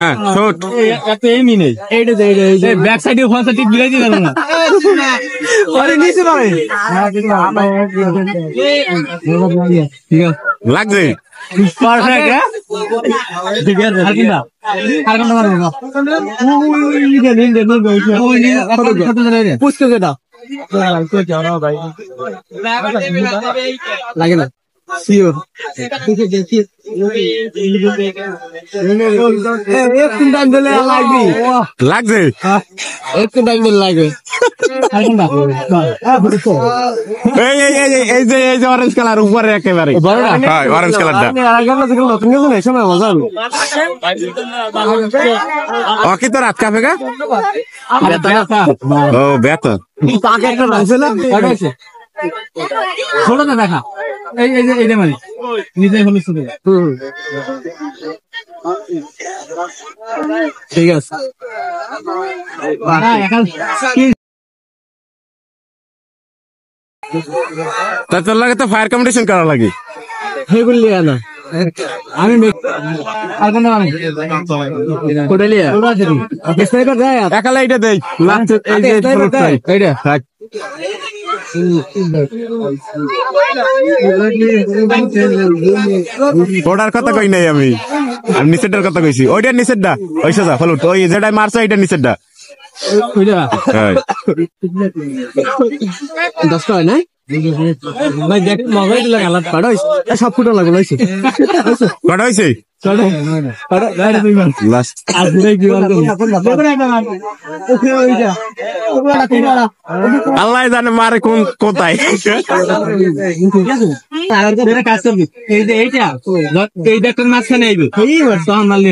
হ্যাঁ শট এত এমই নেই এইটা ব্যাক সাইডে ফলসা টিপ দিলাই দিলাম না আরে নিচে নয় ঠিক আছে লাগছে পারফেক্ট হ্যাঁ ঠিক আছে আর কিনা আর কোনটা মারবো ওই পুষ্কে যেটা লাগে না সিওর লাগছে এই যে অরেঞ্জ কালার উপরে একেবারে অরেঞ্জ কালারটা কি তোর হাত কাঁপে গা ও ব্যথা ছোটটা দেখা এইটা মারি নিজে হলো ঠিক আছে তা তোর লাগে তো ফায়ার কম্পিটিশন করা লাগে সেগুলি না আমি আর কোন একালে এইটা দেই ওটার কথা কই নাই আমি নিচেরটার কথা কইছি ওইটার নিচেরটা ওই সোজা ফলুট ওই যেটাই মারছে ওইটার নিচেরটা 10 টাকা নাই ভাই দেখ মগাই দিলা গালা পাড়া সব ফুটা লাগলো হইছে কটা হইছে লাস্ট আল্লাহ জানে মারে কোন কোথায় কাজ করবি এই যে এইটা মাঝখানে আইবে তখন মারলে